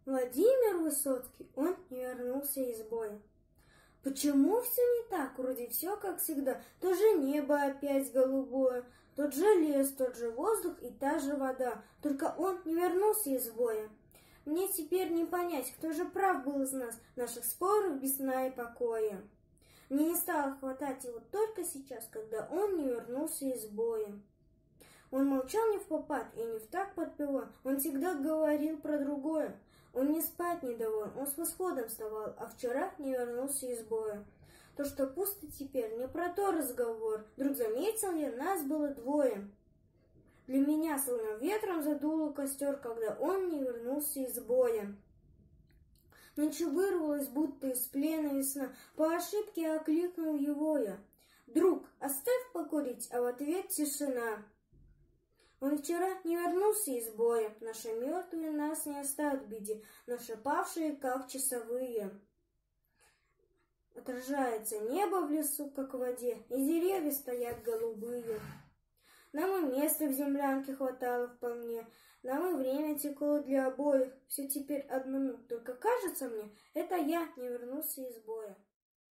Владимир Высоцкий, он не вернулся из боя. Почему все не так? Вроде все как всегда. То же небо опять голубое, тот же лес, тот же воздух и та же вода. Только он не вернулся из боя. Мне теперь не понять, кто же прав был из нас, наших споров без сна и покоя. Мне не стало хватать его только сейчас, когда он не вернулся из боя. Он молчал не впопад и не в так подпевал, он всегда говорил про другое. Он не спать не давал, он с восходом вставал, а вчера не вернулся из боя. То, что пусто теперь, не про то разговор. Вдруг заметил я, нас было двое. Для меня словно ветром задуло костер, когда он не вернулся из боя. Ночью вырвалась, будто из плена весна, по ошибке окликнул его я. «Друг, оставь покурить», а в ответ тишина. Он вчера не вернулся из боя, наши мертвые нас не оставят в беде, наши павшие, как часовые. Отражается небо в лесу, как в воде, и деревья стоят голубые. Нам и места в землянке хватало вполне, нам и время текло для обоих, все теперь одному, только кажется мне, это я не вернулся из боя.